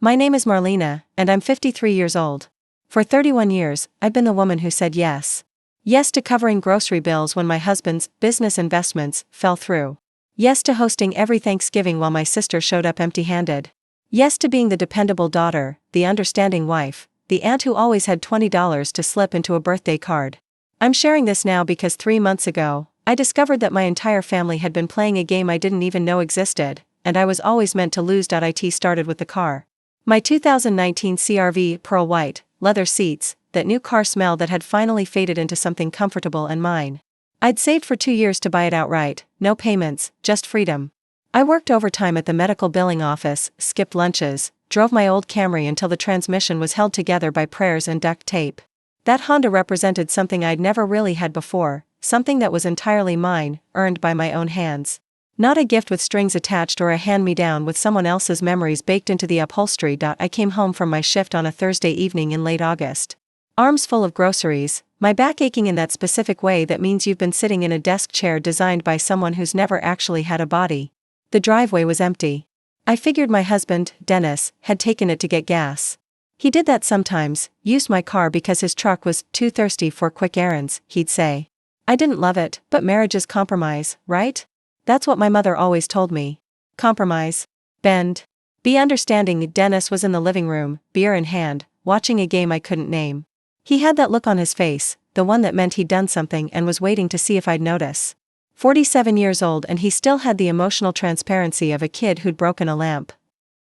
My name is Marlena, and I'm 53 years old. For 31 years, I've been the woman who said yes. Yes to covering grocery bills when my husband's business investments fell through. Yes to hosting every Thanksgiving while my sister showed up empty-handed. Yes to being the dependable daughter, the understanding wife, the aunt who always had $20 to slip into a birthday card. I'm sharing this now because 3 months ago, I discovered that my entire family had been playing a game I didn't even know existed, and I was always meant to lose. It started with the car. My 2019 CR-V pearl white, leather seats, that new car smell that had finally faded into something comfortable and mine. I'd saved for 2 years to buy it outright, no payments, just freedom. I worked overtime at the medical billing office, skipped lunches, drove my old Camry until the transmission was held together by prayers and duct tape. That Honda represented something I'd never really had before, something that was entirely mine, earned by my own hands. Not a gift with strings attached or a hand-me-down with someone else's memories baked into the upholstery. I came home from my shift on a Thursday evening in late August. Arms full of groceries, my back aching in that specific way that means you've been sitting in a desk chair designed by someone who's never actually had a body. The driveway was empty. I figured my husband, Dennis, had taken it to get gas. He did that sometimes, used my car because his truck was too thirsty for quick errands, he'd say. I didn't love it, but marriage is compromise, right? That's what my mother always told me. Compromise. Bend. Be understanding. Dennis was in the living room, beer in hand, watching a game I couldn't name. He had that look on his face, the one that meant he'd done something and was waiting to see if I'd notice. 47 years old and he still had the emotional transparency of a kid who'd broken a lamp.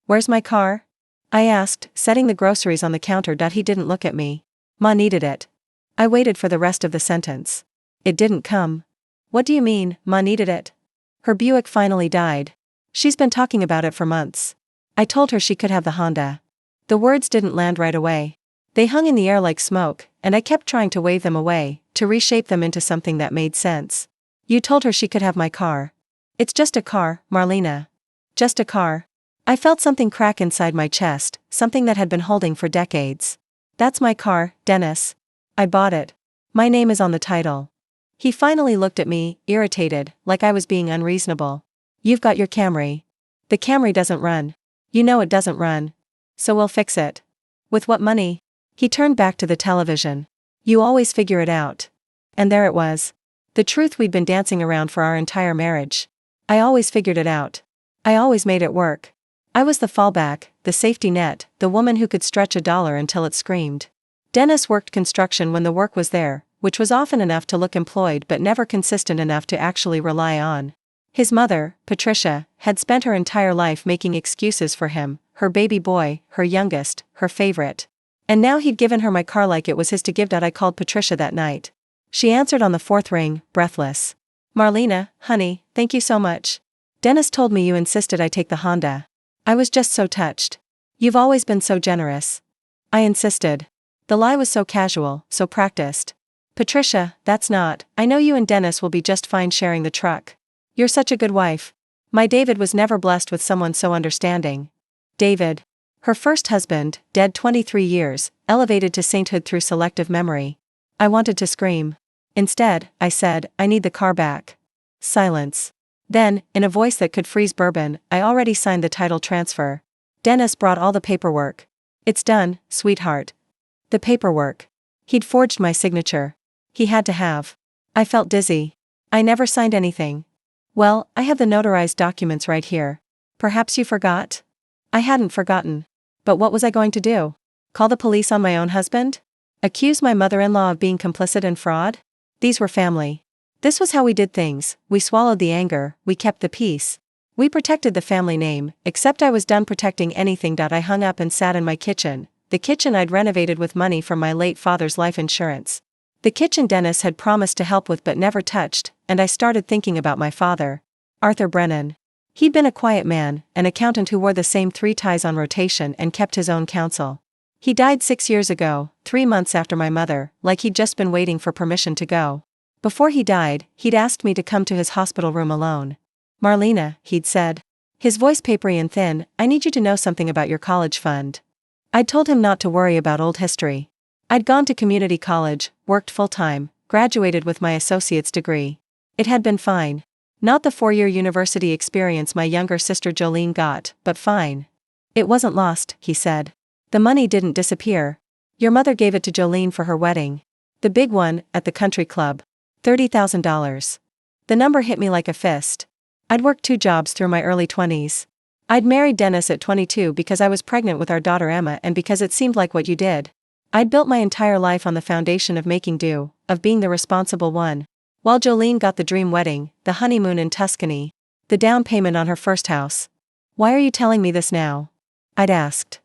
Where's my car? I asked, setting the groceries on the counter. He didn't look at me. Ma needed it. I waited for the rest of the sentence. It didn't come. What do you mean, Ma needed it? Her Buick finally died. She's been talking about it for months. I told her she could have the Honda. The words didn't land right away. They hung in the air like smoke, and I kept trying to wave them away, to reshape them into something that made sense. You told her she could have my car. It's just a car, Marlena. Just a car. I felt something crack inside my chest, something that had been holding for decades. That's my car, Dennis. I bought it. My name is on the title. He finally looked at me, irritated, like I was being unreasonable. You've got your Camry. The Camry doesn't run. You know it doesn't run. So we'll fix it. With what money? He turned back to the television. You always figure it out. And there it was. The truth we'd been dancing around for our entire marriage. I always figured it out. I always made it work. I was the fallback, the safety net, the woman who could stretch $1 until it screamed. Dennis worked construction when the work was there, which was often enough to look employed but never consistent enough to actually rely on. His mother, Patricia, had spent her entire life making excuses for him, her baby boy, her youngest, her favorite. And now he'd given her my car like it was his to give. I called Patricia that night. She answered on the 4th ring, breathless. Marlena, honey, thank you so much. Dennis told me you insisted I take the Honda. I was just so touched. You've always been so generous. I insisted. The lie was so casual, so practiced. Patricia, that's not. I know you and Dennis will be just fine sharing the truck. You're such a good wife. My David was never blessed with someone so understanding. David. Her first husband, dead 23 years, elevated to sainthood through selective memory. I wanted to scream. Instead, I said, I need the car back. Silence. Then, in a voice that could freeze bourbon, I already signed the title transfer. Dennis brought all the paperwork. It's done, sweetheart. The paperwork. He'd forged my signature. He had to have. I felt dizzy. I never signed anything. Well, I have the notarized documents right here. Perhaps you forgot? I hadn't forgotten. But what was I going to do? Call the police on my own husband? Accuse my mother-in-law of being complicit in fraud? These were family. This was how we did things. We swallowed the anger, we kept the peace. We protected the family name, except I was done protecting anything. I hung up and sat in my kitchen, the kitchen I'd renovated with money from my late father's life insurance. The kitchen Dennis had promised to help with but never touched, and I started thinking about my father. Arthur Brennan. He'd been a quiet man, an accountant who wore the same 3 ties on rotation and kept his own counsel. He died 6 years ago, 3 months after my mother, like he'd just been waiting for permission to go. Before he died, he'd asked me to come to his hospital room alone. Marlena, he'd said. His voice papery and thin, I need you to know something about your college fund. I'd told him not to worry about old history. I'd gone to community college, worked full-time, graduated with my associate's degree. It had been fine. Not the 4-year university experience my younger sister Jolene got, but fine. It wasn't lost, he said. The money didn't disappear. Your mother gave it to Jolene for her wedding. The big one, at the country club. $30,000. The number hit me like a fist. I'd worked 2 jobs through my early 20s. I'd married Dennis at 22 because I was pregnant with our daughter Emma and because it seemed like what you did. I'd built my entire life on the foundation of making do, of being the responsible one. While Jolene got the dream wedding, the honeymoon in Tuscany, the down payment on her first house. Why are you telling me this now? I'd asked.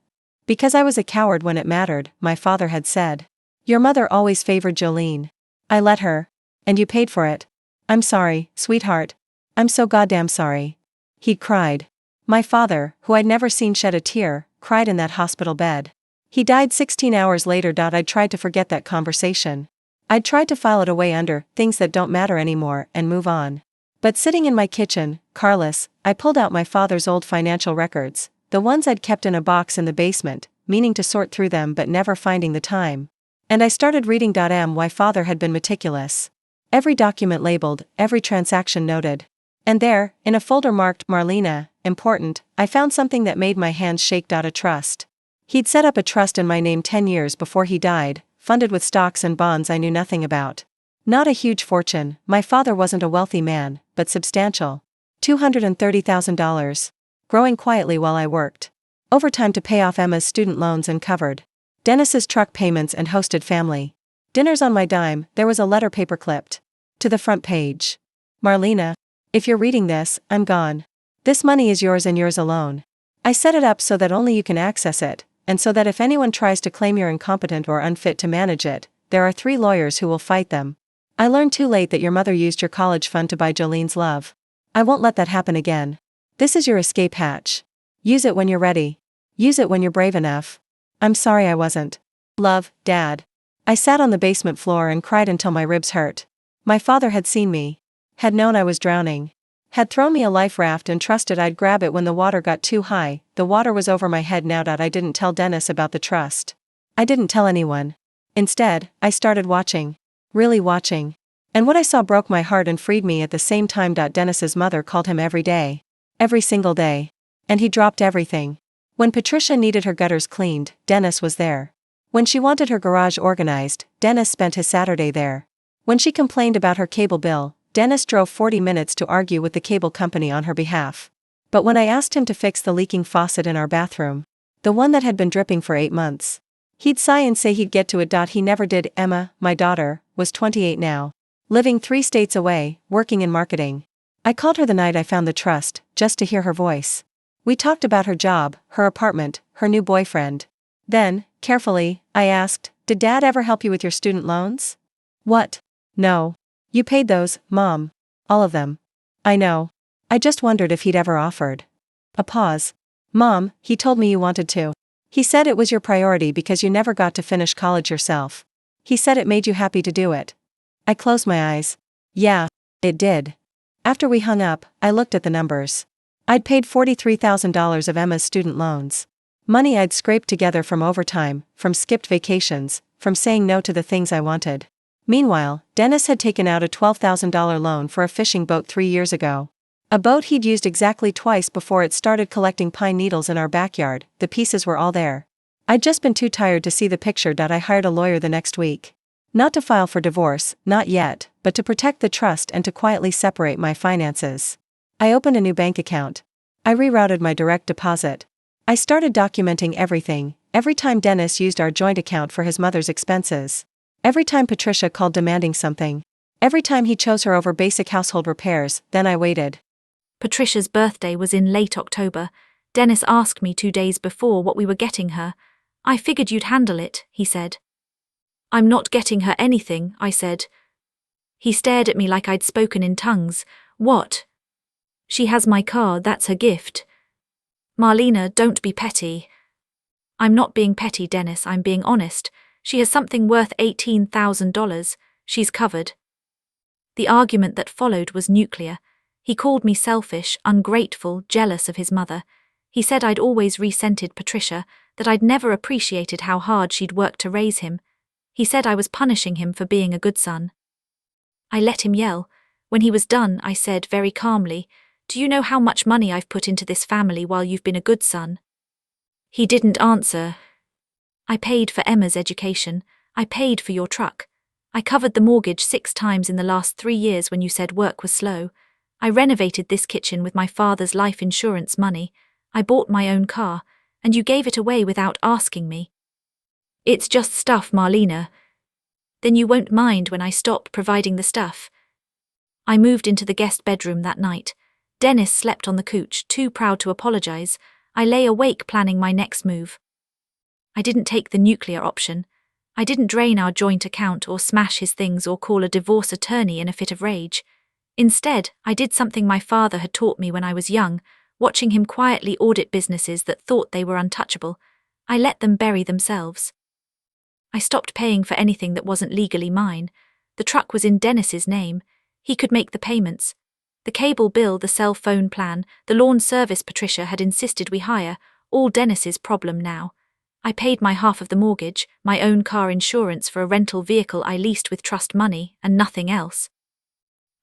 Because I was a coward when it mattered, my father had said. Your mother always favored Jolene. I let her. And you paid for it. I'm sorry, sweetheart. I'm so goddamn sorry. He'd cried. My father, who I'd never seen shed a tear, cried in that hospital bed. He died 16 hours later. I'd tried to forget that conversation. I'd tried to file it away under things that don't matter anymore and move on. But sitting in my kitchen, carless, I pulled out my father's old financial records, the ones I'd kept in a box in the basement, meaning to sort through them but never finding the time. And I started reading. My father had been meticulous. Every document labeled, every transaction noted. And there, in a folder marked Marlena, important, I found something that made my hands shake. A trust. He'd set up a trust in my name 10 years before he died, funded with stocks and bonds I knew nothing about. Not a huge fortune, my father wasn't a wealthy man, but substantial. $230,000. Growing quietly while I worked. Overtime to pay off Emma's student loans and covered Dennis's truck payments and hosted family dinners on my dime. There was a letter paper clipped to the front page. Marlena, if you're reading this, I'm gone. This money is yours and yours alone. I set it up so that only you can access it, and so that if anyone tries to claim you're incompetent or unfit to manage it, there are 3 lawyers who will fight them. I learned too late that your mother used your college fund to buy Jolene's love. I won't let that happen again. This is your escape hatch. Use it when you're ready. Use it when you're brave enough. I'm sorry I wasn't. Love, Dad. I sat on the basement floor and cried until my ribs hurt. My father had seen me. Had known I was drowning. Had thrown me a life raft and trusted I'd grab it when the water got too high. The water was over my head now. I didn't tell Dennis about the trust. I didn't tell anyone. Instead, I started watching. Really watching. And what I saw broke my heart and freed me at the same time. Dennis's mother called him every day. Every single day. And he dropped everything. When Patricia needed her gutters cleaned, Dennis was there. When she wanted her garage organized, Dennis spent his Saturday there. When she complained about her cable bill, Dennis drove 40 minutes to argue with the cable company on her behalf. But when I asked him to fix the leaking faucet in our bathroom, the one that had been dripping for 8 months, he'd sigh and say he'd get to it. He never did. Emma, my daughter, was 28 now. Living 3 states away, working in marketing. I called her the night I found the trust, just to hear her voice. We talked about her job, her apartment, her new boyfriend. Then, carefully, I asked, did Dad ever help you with your student loans? What? No. You paid those, Mom. All of them. I know. I just wondered if he'd ever offered. A pause. Mom, he told me you wanted to. He said it was your priority because you never got to finish college yourself. He said it made you happy to do it. I closed my eyes. Yeah, it did. After we hung up, I looked at the numbers. I'd paid $43,000 of Emma's student loans. Money I'd scraped together from overtime, from skipped vacations, from saying no to the things I wanted. Meanwhile, Dennis had taken out a $12,000 loan for a fishing boat 3 years ago. A boat he'd used exactly twice before it started collecting pine needles in our backyard. The pieces were all there. I'd just been too tired to see the picture. I hired a lawyer the next week. Not to file for divorce, not yet, but to protect the trust and to quietly separate my finances. I opened a new bank account. I rerouted my direct deposit. I started documenting everything, every time Dennis used our joint account for his mother's expenses. Every time Patricia called demanding something. Every time he chose her over basic household repairs. Then I waited. Patricia's birthday was in late October. Dennis asked me 2 days before what we were getting her. I figured you'd handle it, he said. I'm not getting her anything, I said. He stared at me like I'd spoken in tongues. What? She has my car, that's her gift. Marlena, don't be petty. I'm not being petty, Dennis, I'm being honest. She has something worth $18,000. She's covered. The argument that followed was nuclear. He called me selfish, ungrateful, jealous of his mother. He said I'd always resented Patricia, that I'd never appreciated how hard she'd worked to raise him. He said I was punishing him for being a good son. I let him yell. When he was done, I said very calmly, "Do you know how much money I've put into this family while you've been a good son?" He didn't answer. I paid for Emma's education. I paid for your truck. I covered the mortgage 6 times in the last 3 years when you said work was slow. I renovated this kitchen with my father's life insurance money. I bought my own car, and you gave it away without asking me. It's just stuff, Marlena. Then you won't mind when I stop providing the stuff. I moved into the guest bedroom that night. Dennis slept on the couch, too proud to apologize. I lay awake planning my next move. I didn't take the nuclear option. I didn't drain our joint account or smash his things or call a divorce attorney in a fit of rage. Instead, I did something my father had taught me when I was young, watching him quietly audit businesses that thought they were untouchable. I let them bury themselves. I stopped paying for anything that wasn't legally mine. The truck was in Dennis's name. He could make the payments. The cable bill, the cell phone plan, the lawn service Patricia had insisted we hire, all Dennis's problem now. I paid my half of the mortgage, my own car insurance for a rental vehicle I leased with trust money, and nothing else.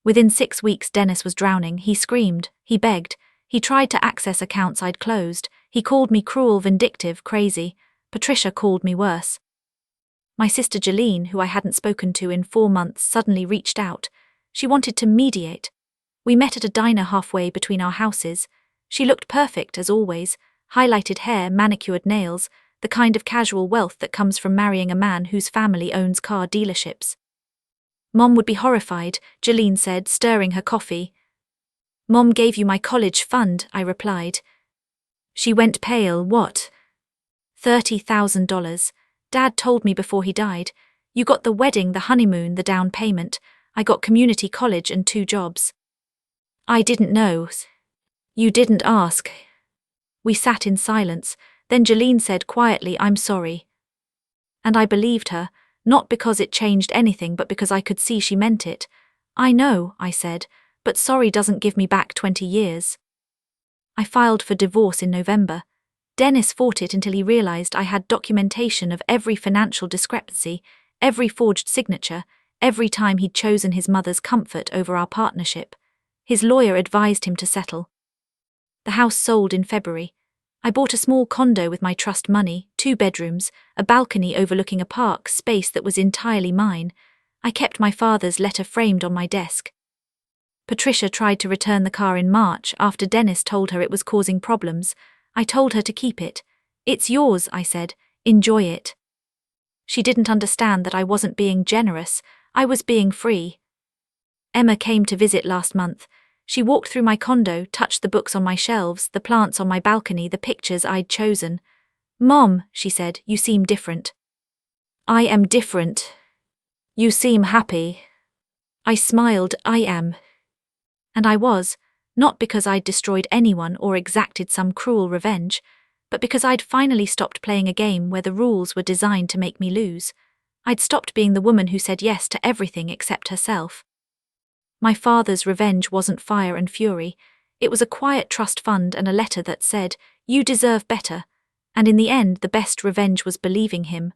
Within 6 weeks Dennis was drowning. He screamed, he begged, he tried to access accounts I'd closed, he called me cruel, vindictive, crazy. Patricia called me worse. My sister Jeline, who I hadn't spoken to in 4 months, suddenly reached out. She wanted to mediate. We met at a diner halfway between our houses. She looked perfect as always, highlighted hair, manicured nails, the kind of casual wealth that comes from marrying a man whose family owns car dealerships. Mom would be horrified, Jeline said, stirring her coffee. Mom gave you my college fund, I replied. She went pale. What? $30,000. Dad told me before he died. You got the wedding, the honeymoon, the down payment. I got community college and 2 jobs. I didn't know. You didn't ask. We sat in silence. Then Jeline said quietly, I'm sorry. And I believed her, not because it changed anything but because I could see she meant it. I know, I said, but sorry doesn't give me back 20 years. I filed for divorce in November. Dennis fought it until he realized I had documentation of every financial discrepancy, every forged signature, every time he'd chosen his mother's comfort over our partnership. His lawyer advised him to settle. The house sold in February. I bought a small condo with my trust money, 2 bedrooms, a balcony overlooking a park, space that was entirely mine. I kept my father's letter framed on my desk. Patricia tried to return the car in March after Dennis told her it was causing problems. I told her to keep it. It's yours, I said. Enjoy it. She didn't understand that I wasn't being generous. I was being free. Emma came to visit last month. She walked through my condo, touched the books on my shelves, the plants on my balcony, the pictures I'd chosen. Mom, she said, you seem different. I am different. You seem happy. I smiled, I am. And I was, not because I'd destroyed anyone or exacted some cruel revenge, but because I'd finally stopped playing a game where the rules were designed to make me lose. I'd stopped being the woman who said yes to everything except herself. My father's revenge wasn't fire and fury. It was a quiet trust fund and a letter that said, you deserve better. And in the end, the best revenge was believing him,